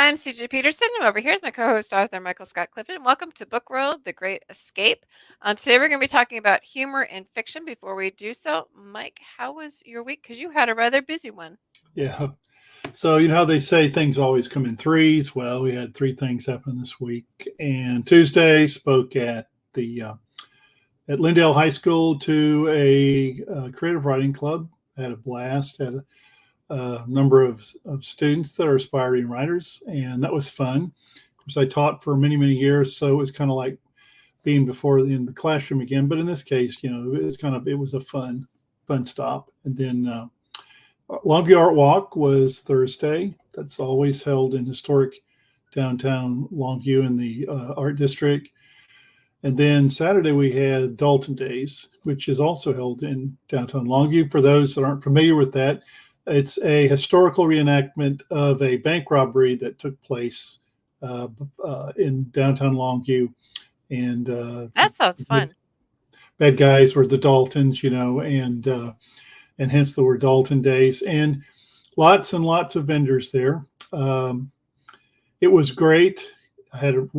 I'm CJ Peterson, and over here is my co-host, author Michael Scott Clifton. Welcome to Book World: The Great Escape. Today we're going to be talking about humor in fiction. Before we do so, Mike, how was your week? Because you had a rather busy one. Yeah. So, you know how they say things always come in threes? Well, we had three things happen this week. And Tuesday spoke the at Lindale High School to a creative writing club. Had a blast. Had a number of students that are aspiring writers, and that was fun. Of course, I taught for many, many years, so it was kind of like being before in the classroom again. But in this case, it was a fun stop. And then Longview Art Walk was Thursday. That's always held in historic downtown Longview in the art district. And then Saturday we had Dalton Days, which is also held in downtown Longview. For those that aren't familiar with that, it's a historical reenactment of a bank robbery that took place in downtown Longview. And That sounds fun. bad guys were the Daltons, and hence the word Dalton Days. And lots and lots of vendors there. It was great.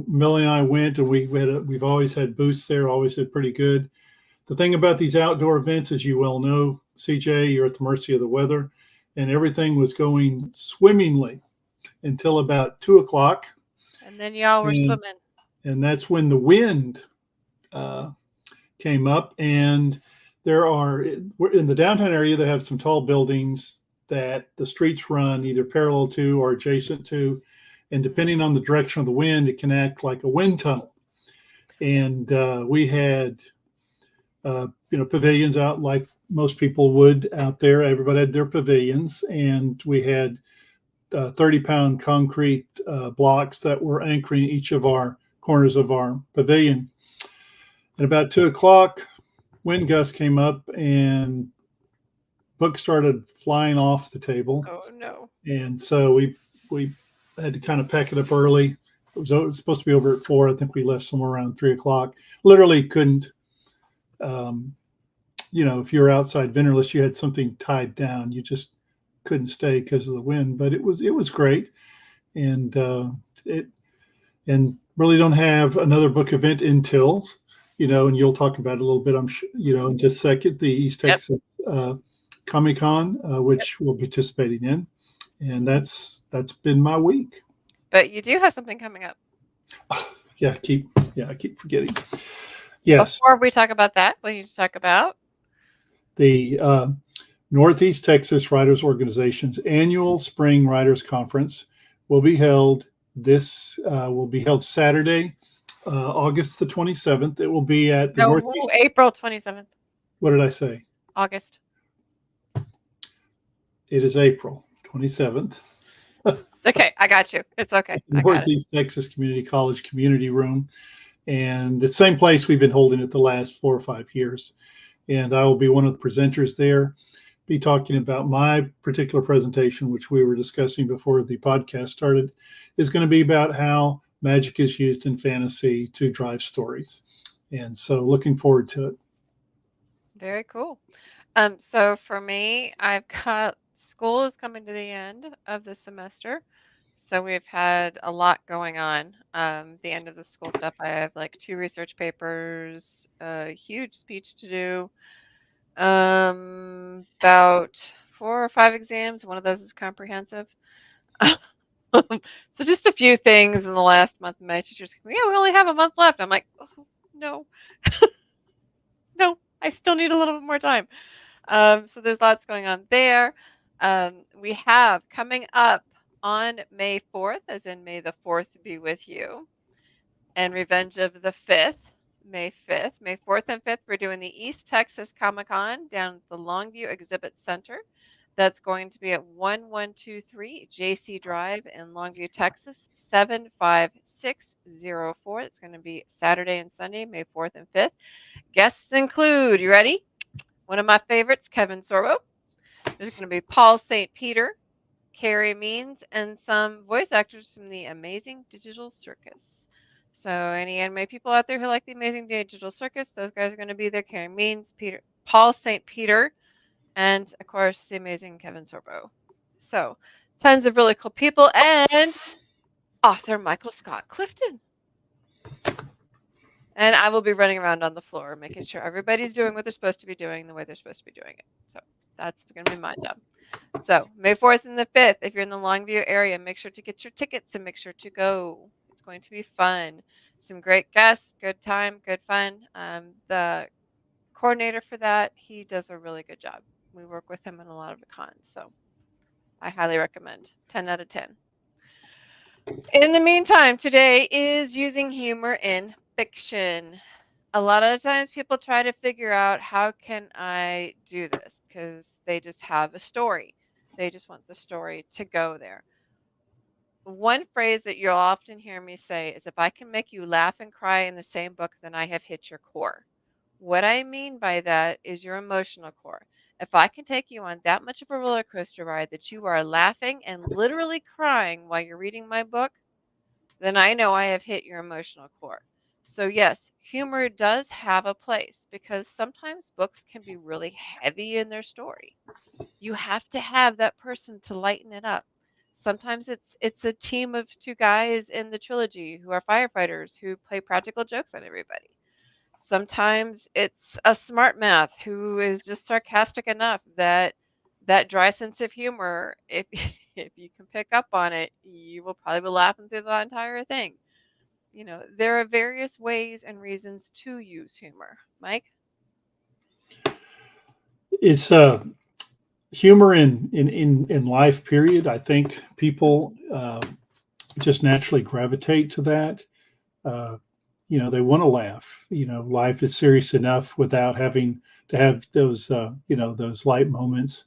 Millie and I went, and we've always had booths there, always did pretty good. The thing about these outdoor events, as you well know, CJ, you're at the mercy of the weather, and everything was going swimmingly until about 2:00. And then y'all were swimming. And that's when the wind came up. And we're in the downtown area, they have some tall buildings that the streets run either parallel to or adjacent to. And depending on the direction of the wind, it can act like a wind tunnel. And we had, pavilions out like most people would out there. Everybody had their pavilions, and we had 30-pound concrete blocks that were anchoring each of our corners of our pavilion. And about 2:00, wind gust came up, and books started flying off the table. Oh no! And so we had to kind of pack it up early. It was supposed to be over at 4:00. I think we left somewhere around 3:00. Literally couldn't. If you were outside vendorless, you had something tied down. You just couldn't stay because of the wind. But it was great, and really don't have another book event until, and you'll talk about it a little bit. I'm sure, in just a second, the East Texas Comic Con, which we'll be participating in, and that's been my week. But you do have something coming up. I keep forgetting. Yes. Before we talk about that, we need to talk about the Northeast Texas Writers Organization's annual Spring Writers Conference will be held Saturday, August the 27th. It will be at the Northeast. April 27th. What did I say? August. It is April 27th. Okay, I got you. It's okay. Northeast Texas Community College Community Room. And the same place we've been holding it the last 4 or 5 years. And I will be one of the presenters there, be talking about my particular presentation, which we were discussing before the podcast started, is going to be about how magic is used in fantasy to drive stories. And so looking forward to it. Very cool. So for me, I've got school is coming to the end of the semester. So we've had a lot going on. The end of the school stuff, I have like 2 research papers, a huge speech to do, about 4 or 5 exams. One of those is comprehensive. So just a few things in the last month. My teachers, we only have a month left. I'm like, oh, no, no, I still need a little bit more time. So there's lots going on there. We have coming up on May 4th, as in May the 4th be with you, and Revenge of the 5th, May 5th. May 4th and 5th, we're doing the East Texas Comic Con down at the Longview Exhibit Center. That's going to be at 1123 JC Drive in Longview, Texas, 75604. It's going to be Saturday and Sunday, May 4th and 5th. Guests include, you ready? One of my favorites, Kevin Sorbo. There's going to be Paul St. Peter, Carrie Means, and some voice actors from the Amazing Digital Circus. So any anime people out there who like the Amazing Digital Circus, those guys are going to be there. Carrie Means, Paul St. Peter, and of course the amazing Kevin Sorbo. So tons of really cool people. And author Michael Scott Clifton. And I will be running around on the floor, making sure everybody's doing what they're supposed to be doing the way they're supposed to be doing it. So that's going to be my job. So May 4th and the 5th, if you're in the Longview area, make sure to get your tickets and make sure to go. It's going to be fun. Some great guests, good time, good fun. The coordinator for that, he does a really good job. We work with him in a lot of the cons, so I highly recommend. 10 out of 10. In the meantime, today is using humor in fiction. A lot of times people try to figure out how can I do this because they just have a story. They just want the story to go there. One phrase that you'll often hear me say is if I can make you laugh and cry in the same book, then I have hit your core. What I mean by that is your emotional core. If I can take you on that much of a roller coaster ride that you are laughing and literally crying while you're reading my book, then I know I have hit your emotional core. So, yes, humor does have a place because sometimes books can be really heavy in their story. You have to have that person to lighten it up. Sometimes it's a team of two guys in the trilogy who are firefighters who play practical jokes on everybody. Sometimes it's a smart mouth who is just sarcastic enough that that dry sense of humor, if if you can pick up on it, you will probably be laughing through the entire thing. There are various ways and reasons to use humor. Mike? It's humor in life. Period. I think people just naturally gravitate to that. Uh, they want to laugh. Life is serious enough without having to have those those light moments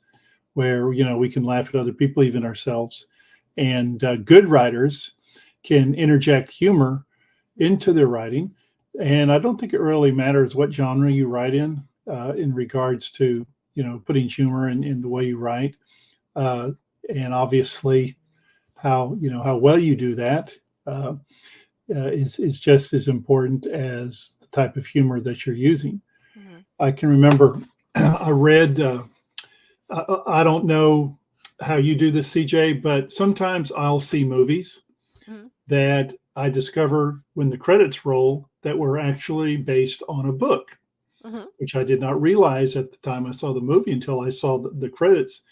where we can laugh at other people, even ourselves. And good writers can interject humor into their writing. And I don't think it really matters what genre you write in regards to putting humor in the way you write, uh, and obviously how well you do that is just as important as the type of humor that you're using. Mm-hmm. I can remember I read. I don't know how you do this, CJ, but sometimes I'll see movies Mm-hmm. that I discover when the credits roll that were actually based on a book, Mm-hmm. which I did not realize at the time I saw the movie until I saw the credits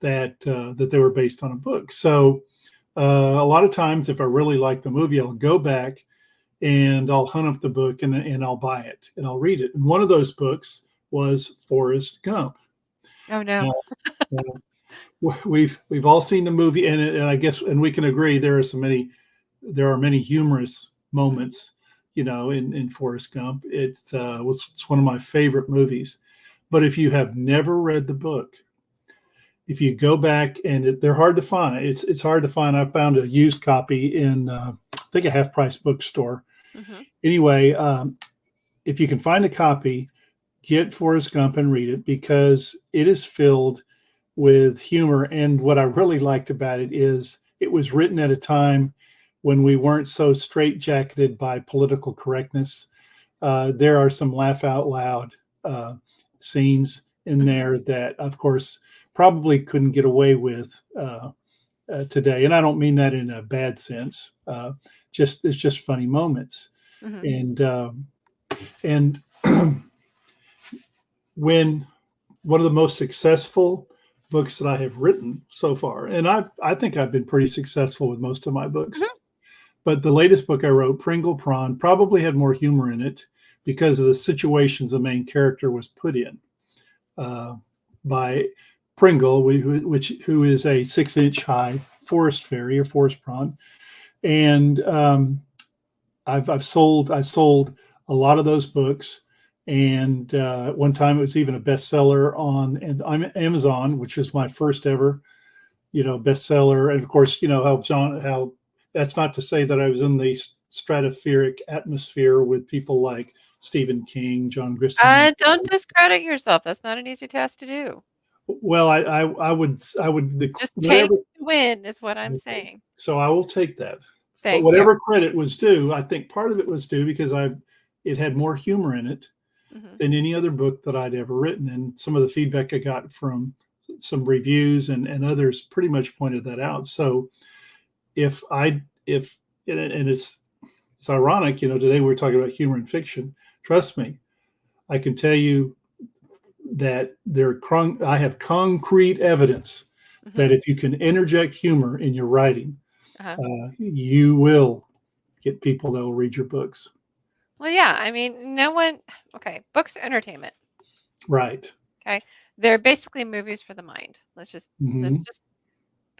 that they were based on a book. So a lot of times, if I really like the movie, I'll go back and I'll hunt up the book and I'll buy it and I'll read it. And one of those books was Forrest Gump. Oh no. Now, we've all seen the movie, and I guess we can agree there are many humorous moments, in Forrest Gump. It's one of my favorite movies. But if you have never read the book, if you go back and they're hard to find, it's hard to find. I found a used copy in I think a half price bookstore. Mm-hmm. Anyway, if you can find a copy, get Forrest Gump and read it because it is filled with humor. And what I really liked about it is it was written at a time when we weren't so straitjacketed by political correctness. There are some laugh out loud scenes in Mm-hmm. there that, of course, probably couldn't get away with today. And I don't mean that in a bad sense. It's just funny moments. Mm-hmm. And when one of the most successful books that I have written so far, and I think I've been pretty successful with most of my books. Mm-hmm. But the latest book I wrote, Pringle Prawn, probably had more humor in it because of the situations the main character was put in by Pringle, who is a 6-inch high forest fairy or forest prawn, and I sold a lot of those books, and one time it was even a bestseller on Amazon, which was my first ever bestseller. And of course, how that's not to say that I was in the stratospheric atmosphere with people like Stephen King, John Grisham. Don't discredit yourself. That's not an easy task to do. Well, I would Just take whatever. the win is what I'm Okay. saying. So I will take that. But Thank you. whatever credit was due, I think part of it was due because it had more humor in it Mm-hmm. than any other book that I'd ever written. And some of the feedback I got from some reviews and others pretty much pointed that out. So if and it's ironic, today we're talking about humor and fiction. Trust me, I can tell you that I have concrete evidence that Hmm. if you can interject humor in your writing, Uh-huh. you will get people that will read your books. Well, yeah. I mean, no one. Okay, books are entertainment. Right. Okay, they're basically movies for the mind. Let's Hmm. just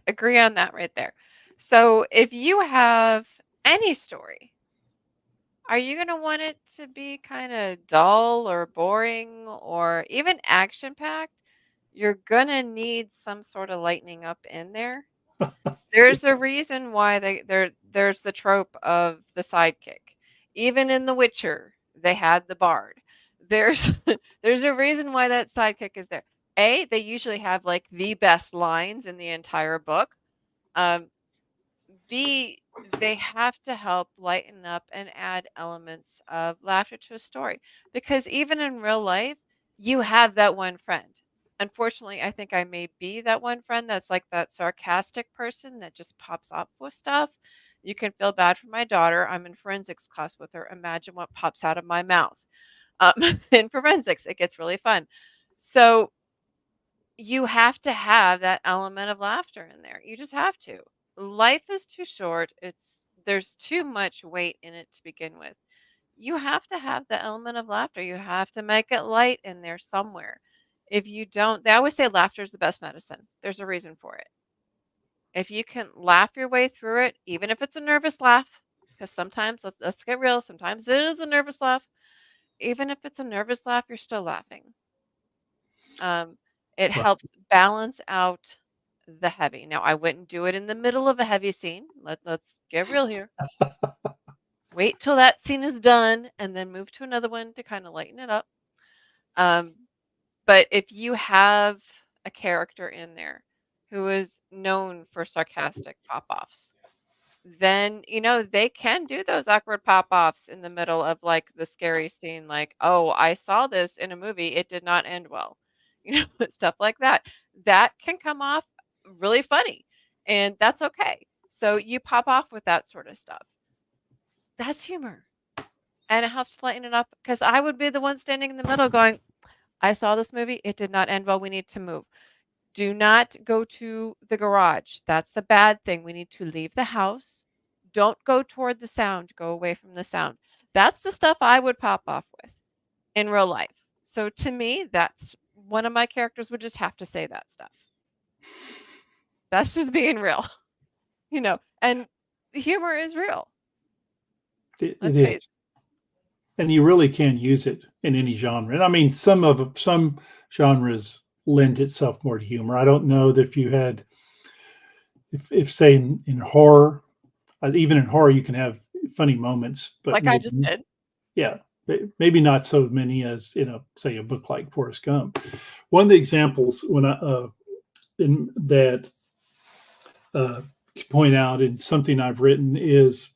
agree on that right there. So, if you have any story, are you going to want it to be kind of dull or boring or even action packed? You're going to need some sort of lightening up in there. There's a reason why there's the trope of the sidekick. Even in The Witcher, they had the bard. There's there's a reason why that sidekick is there. A, they usually have like the best lines in the entire book. Um, B, they have to help lighten up and add elements of laughter to a story. Because even in real life, you have that one friend. Unfortunately, I think I may be that one friend that's like that sarcastic person that just pops up with stuff. You can feel bad for my daughter. I'm in forensics class with her. Imagine what pops out of my mouth. In forensics, it gets really fun. So you have to have that element of laughter in there. You just have to. Life is too short. There's too much weight in it to begin with. You have to have the element of laughter. You have to make it light in there somewhere. If you don't, they always say laughter is the best medicine. There's a reason for it. If you can laugh your way through it, even if it's a nervous laugh, because sometimes let's get real, sometimes it is a nervous laugh. Even if it's a nervous laugh, you're still laughing. Um, it Right. helps balance out the heavy. Now, I wouldn't do it in the middle of a heavy scene. Let's get real here. Wait till that scene is done and then move to another one to kind of lighten it up. Um, but if you have a character in there who is known for sarcastic pop offs, then they can do those awkward pop-offs in the middle of like the scary scene, like, oh, I saw this in a movie, it did not end well. Stuff like that can come off really funny, and that's okay. So you pop off with that sort of stuff. That's humor, and it helps lighten it up, because I would be the one standing in the middle going, I saw this movie, it did not end well, we need to move. Do not go to the garage. That's the bad thing. We need to leave the house. Don't go toward the sound. Go away from the sound. That's the stuff I would pop off with in real life. So to me, that's one of my characters would just have to say that stuff. That's just being real, and humor is real. It Let's face is, and you really can use it in any genre. And I mean, some genres lend itself more to humor. I don't know that if you had, if say in horror, even in horror, you can have funny moments, but like I maybe, just did. yeah, maybe not so many as in say a book like Forrest Gump. One of the examples when in that uh, point out in something I've written is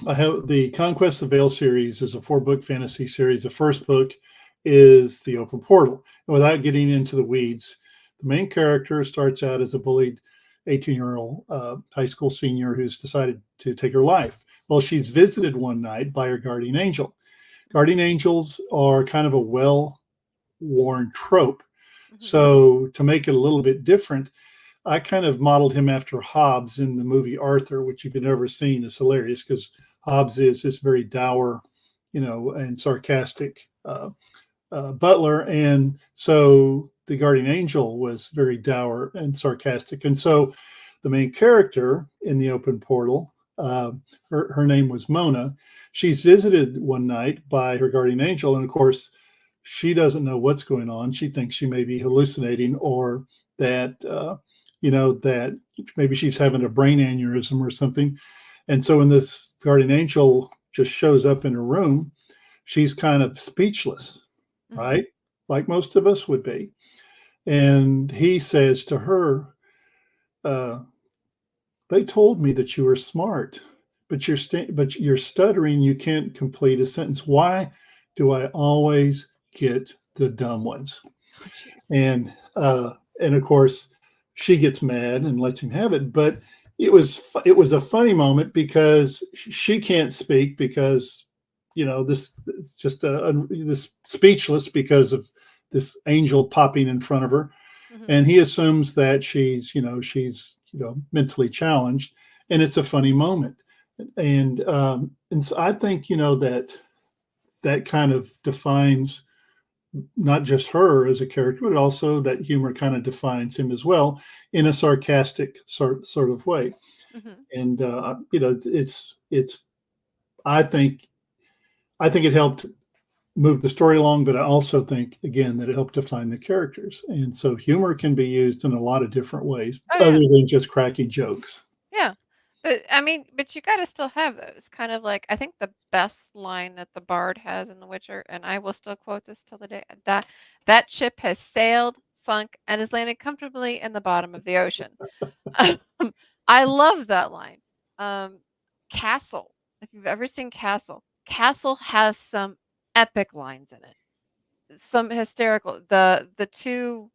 I have the Conquest of Vale series is a 4-book fantasy series. The first book is the Open Portal. And without getting into the weeds, the main character starts out as a bullied 18-year-old high school senior who's decided to take her life. Well, she's visited one night by her guardian angel. Guardian angels are kind of a well-worn trope. Hmm. So to make it a little bit different, I kind of modeled him after Hobbes in the movie Arthur, which if you've never seen is hilarious because Hobbes is this very dour, and sarcastic butler. And so the guardian angel was very dour and sarcastic. And so the main character in the open portal, her name was Mona. She's visited one night by her guardian angel. And of course, she doesn't know what's going on. She thinks she may be hallucinating or that, that maybe she's having a brain aneurysm or something. And so when this guardian angel just shows up in her room, she's kind of speechless, Hmm. right? Like most of us would be. And he says to her, uh, "They told me that you were smart, but you're stuttering. You can't complete a sentence. Why do I always get the dumb ones?" Oh, jeez. And of course, she gets mad and lets him have it. But it was a funny moment because she can't speak because this it's just this speechless because of this angel popping in front of her, Mhm. and he assumes that she's mentally challenged, and it's a funny moment, and so I think that kind of defines not just her as a character, but also that humor kind of defines him as well in a sarcastic sort of way. Mhm. And it's I think I think it helped move the story along, but I also think again that it helped define the characters. And so humor can be used in a lot of different ways, Oh, other yeah. than just cracking jokes. Yeah. But, I mean, but you gotta still have those, kind of like I think the best line that the bard has in The Witcher, and I will still quote this till the day I die, "That ship has sailed, sunk, and has landed comfortably in the bottom of the ocean." Um, I love that line. Um, Castle, if you've ever seen Castle, Castle has some epic lines in it, some hysterical. The 2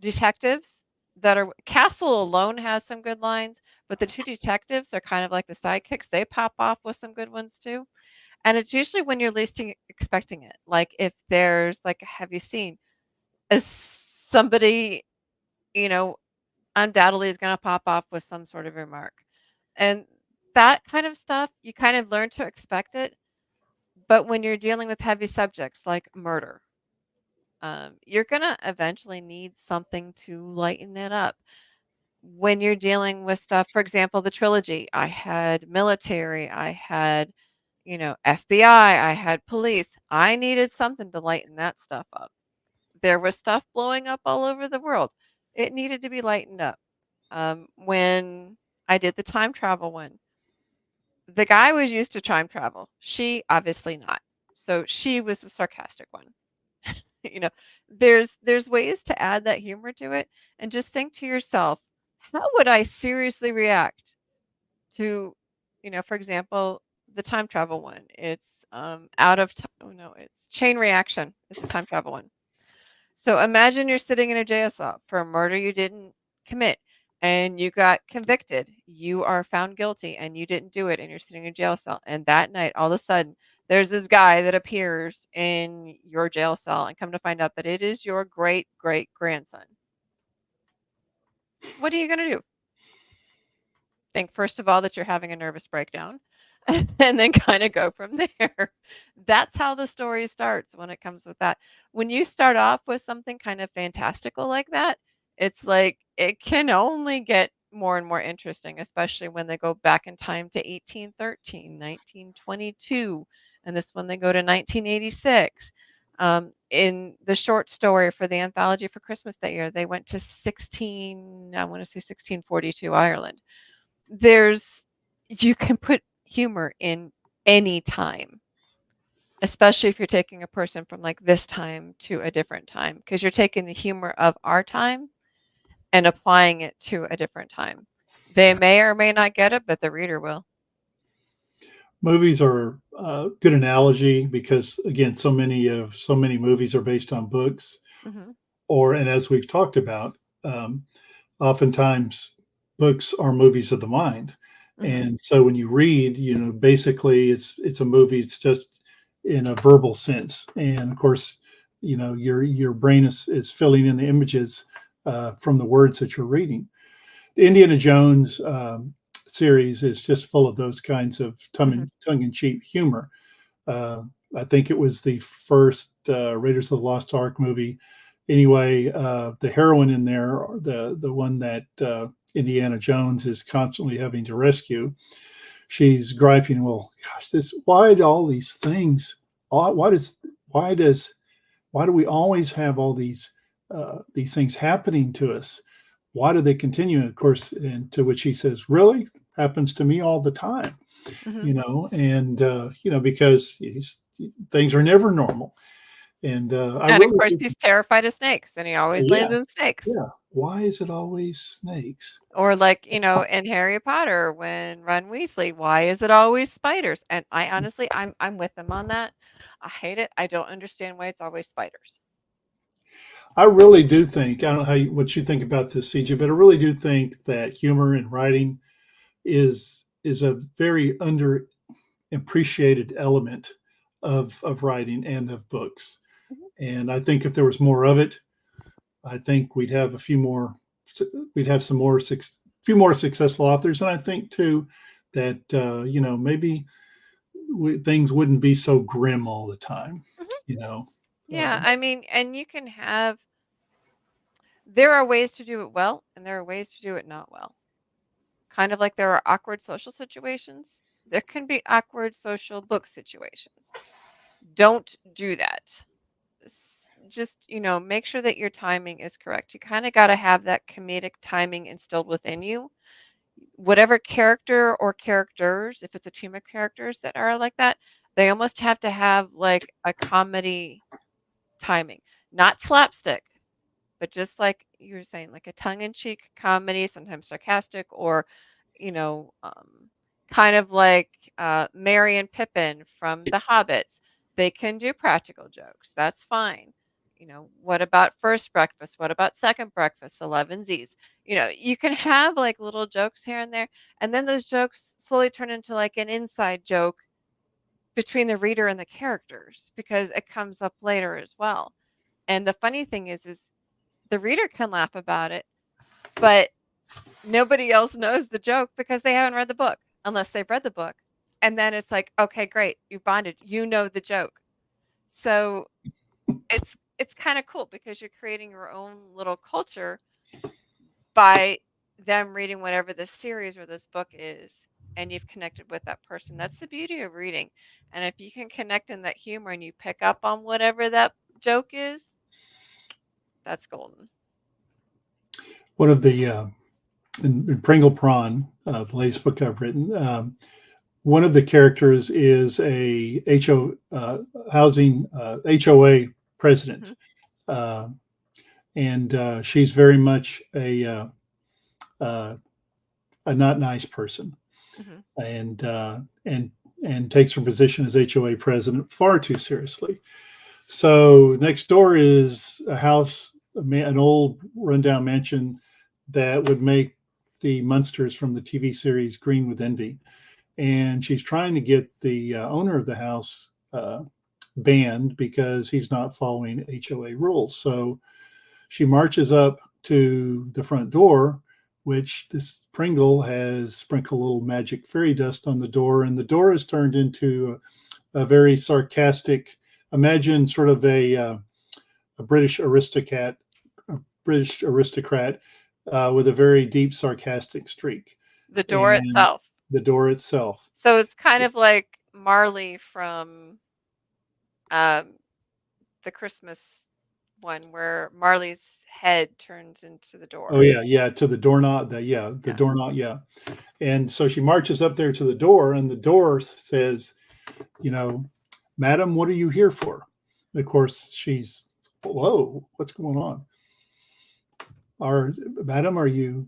detectives that are Castle alone has some good lines, but the 2 detectives are kind of like the sidekicks. They pop off with some good ones too, and it's usually when you're least expecting it. Like if there's like, have you seen is somebody, you know, undoubtedly is gonna pop off with some sort of remark. And that kind of stuff, you kind of learn to expect it, but when you're dealing with heavy subjects like murder, you're gonna eventually need something to lighten it up. When you're dealing with stuff, for example, the trilogy, I had military, I had, FBI, I had police. I needed something to lighten that stuff up. There was stuff blowing up all over the world. It needed to be lightened up. When I did the time travel one, the guy was used to time travel. She obviously not. So she was the sarcastic one. you know, there's ways to add that humor to it, and just think to yourself, how would I seriously react to, for example, the time travel one? It's oh no, it's chain reaction is the time travel one. So imagine you're sitting in a jail cell for a murder you didn't commit and you got convicted. You are found guilty and you didn't do it and you're sitting in a jail cell. And that night, all of a sudden, there's this guy that appears in your jail cell and come to find out that it is your great great grandson. What are you going to do? Think first of all that you're having a nervous breakdown and then kind of go from there. That's how the story starts when it comes with that. When you start off with something kind of fantastical like that, it's like it can only get more and more interesting, especially when they go back in time to 1813, 1922, and this one they go to 1986. In the short story for the anthology for Christmas that year, they went to I want to say 1642 Ireland. There's You can put humor in any time, especially if you're taking a person from, like, this time to a different time, because 'cause you're taking the humor of our time and applying it to a different time. They may or may not get it, but the reader will. Movies are a good analogy because again, so many movies are based on books, Mhm, and as we've talked about, um, oftentimes books are movies of the mind. mhm, And so when you read, basically it's a movie. It's just in a verbal sense. And of course, your brain is filling in the images from the words that you're reading. The Indiana Jones series is just full of those kinds of mhm, tongue-in-cheek humor. Uh, I think it was the first Raiders of the Lost Ark movie. Anyway, the heroine in there, the one that Indiana Jones is constantly having to rescue, she's griping, "Well, gosh, this why do all these things? Why does why does why do we always have all these things happening to us? Why do they continue?" And of course, and to which he says, "Really, happens to me all the time." mhm. And because things are never normal. And I And, of really course, think, he's terrified of snakes, and he always yeah, lands in snakes. yeah. Why is it always snakes? Or like, in Harry Potter when Ron Weasley, why is it always spiders? And I honestly, I'm with him on that. I hate it. I don't understand why it's always spiders. I really do think I don't know what you think about this, CJ, but I really do think that humor in writing is a very underappreciated element of writing and of books. Mhm. And I think if there was more of it, I think we'd have a few more, we'd have some more, few more successful authors. And I think too that maybe things wouldn't be so grim all the time. Mhm. You know, Yeah, I mean, and you can have there are ways to do it well, and there are ways to do it not well. Kind of like there are awkward social situations, there can be awkward social book situations. Don't do that. Just, make sure that your timing is correct. You kind of got to have that comedic timing instilled within you. Whatever character or characters, if it's a team of characters that are like that, they almost have to have like a comedy timing, not slapstick, but just like you were saying, like a tongue-in-cheek comedy, sometimes sarcastic, or you know, um, kind of like Merry and Pippin from The Hobbits. They can do practical jokes. That's fine. What about first breakfast? What about second breakfast? 11 Z's. You can have like little jokes here and there, and then those jokes slowly turn into like an inside joke between the reader and the characters because it comes up later as well. And the funny thing is the reader can laugh about it, but nobody else knows the joke because they haven't read the book unless they've read the book. And then it's like, okay, great, you bonded, you know the joke. So it's kind of cool because you're creating your own little culture by them reading whatever this series or this book is, and you've connected with that person. That's the beauty of reading. And if you can connect in that humor and you pick up on whatever that joke is, that's golden. one of the in Pringle Prawn, the latest book I've written, one of the characters is a housing HOA president, Hmm. uh, and she's very much uh, a not nice person, Hmm. and and takes her position as HOA president far too seriously. So next door is a house, an old rundown mansion that would make the Munsters from the TV series green with envy. And she's trying to get the owner of the house banned because he's not following HOA rules. So she marches up to the front door, which this Pringle has sprinkled a little magic fairy dust on the door, and the door is turned into a very sarcastic. Imagine sort of a British aristocrat, a British aristocrat with a very deep sarcastic streak, The door and itself. the door itself. So it's kind of like Marley from um, the Christmas one where Marley's head turns into the Oh door. yeah, yeah, to the doorknob. The Yeah. doorknob. Yeah, and so she marches up there to the door, and the door says, you know, "Madam, what are you here for?" And of course, she's, "Whoa, what's going on? Are Madam, are you?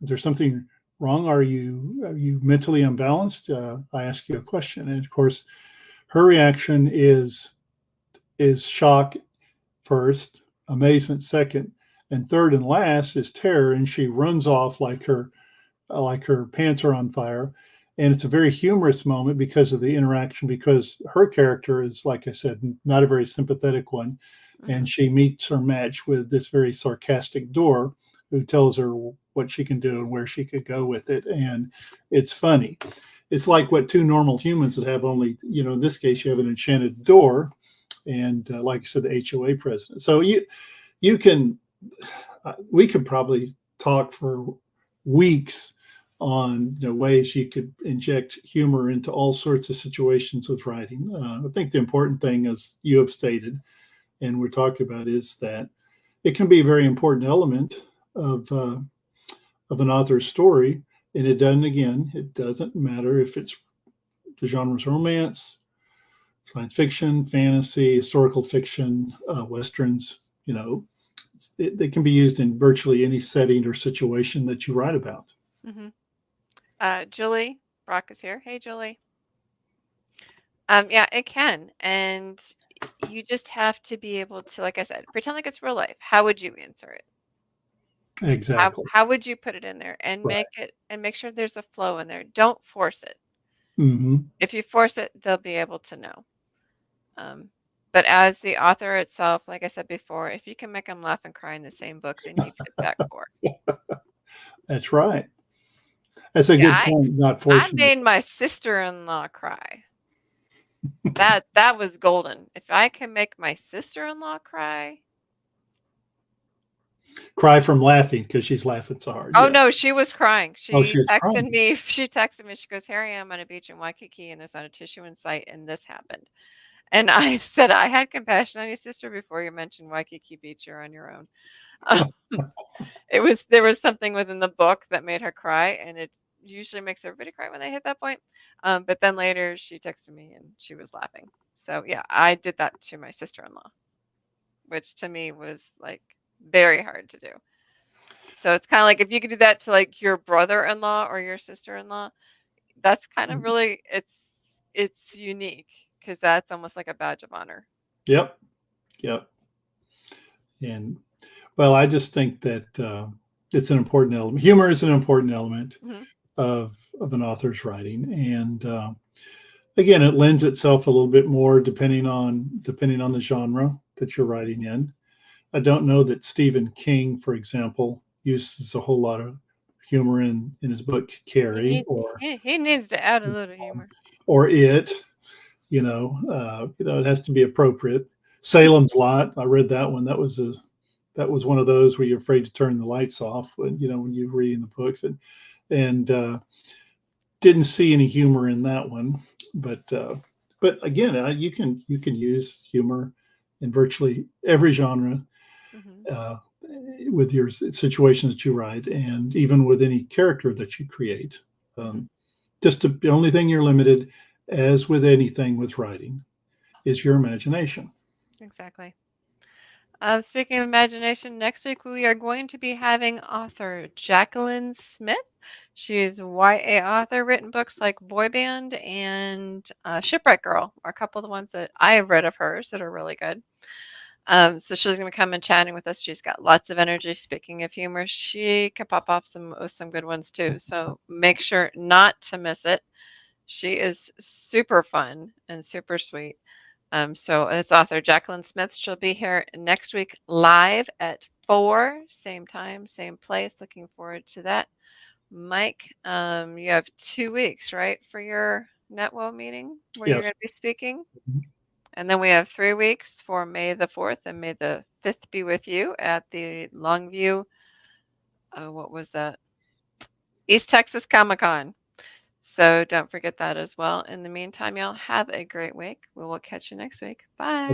Is there something wrong? Are you mentally unbalanced? I ask you a question." And of course, her reaction is shock first, amazement second, and third and last is terror, and she runs off like her pants are on fire. And it's a very humorous moment because of the interaction, because her character is, like I said, not a very sympathetic one. And Hmm. she meets her match with this very sarcastic door who tells her what she can do and where she could go with it. And it's funny. It's like what two normal humans would have, only, in this case, you have an enchanted door. And like I said, the HOA president. So you can, we could probably talk for weeks on ways you could inject humor into all sorts of situations with writing. I think the important thing, as you have stated, and we're talking about, is that it can be a very important element of an author's story. And it doesn't matter if it's the genre's romance, science fiction, fantasy, historical fiction, westerns. They can be used in virtually any setting or situation that you write about. Hmm. Julie Brock is here. Hey, Julie. Yeah, it can, and you just have to be able to, like I said, pretend like it's real life. How would you answer it? How Exactly. how would you put it in there and Right. make sure there's a flow in there. Don't force it. Hmm. If you force it, they'll be able to know. Um, but as the author itself, like I said before, if you can make them laugh and cry in the same book, then you fit that core. That's right. That's a Yeah, good point. Not I forcing it. made my sister-in-law cry. That was golden. If I can make my sister-in-law cry. Cry from laughing because she's laughing so hard. Oh, Yes. no, she was crying. Oh, she is crying. She texted me, she goes, "Here I am on a beach in Waikiki, and there's not a tissue in sight, and this happened." And I said, "I had compassion on your sister before you mentioned Waikiki Beach, you're on your own." There was something within the book that made her cry, and it usually makes everybody cry when they hit that point. But then later she texted me and she was laughing. So, yeah, I did that to my sister-in-law, which to me was, like, very hard to do. So it's kinda like if you could do that to, like, your brother-in-law or your sister-in-law, that's kind of really it's unique because that's almost like a badge of honor. Yep. Yep. And well, I just think that it's an important element. Humor is an important element Mhm, of an author's writing, and again, it lends itself a little bit more depending on the genre that you're mhm. writing in. I don't know that Stephen King, for example, uses a whole lot of humor in his book Carrie He needs to add a little humor. or It. It has to be appropriate. Salem's Lot. I read that one. That was one of those where you're afraid to turn the lights off when you're reading the books and didn't see any humor in that one. But again, you can use humor in virtually every genre Mhm, uh, with your situations that you write, and even with any character that you create. mhm, Um, the only thing you're limited, as with anything with writing, is your imagination. exactly. Speaking of imagination, next week we are going to be having author Jacqueline Smith. She's a YA author, written books like Boy Band and Shipwreck Girl, are a couple of the ones that I have read of hers that are really good. So she's going to come and chatting with us. She's got lots of energy. Speaking of humor, she can pop off some good ones too. So make sure not to miss it. She is super fun and super sweet. So it's author Jacqueline Smith. She'll be here next week live at 4, same time, same place. Looking forward to that. Mike, you have 2 weeks, right, for your NetWo meeting where you're Yes. going to be speaking? And then we have 3 weeks for May the 4th and May the 5th be with you at the Longview. What was that? East Texas Comic Con. So don't forget that as well. In the meantime, y'all have a great week. We will catch you next week. Bye.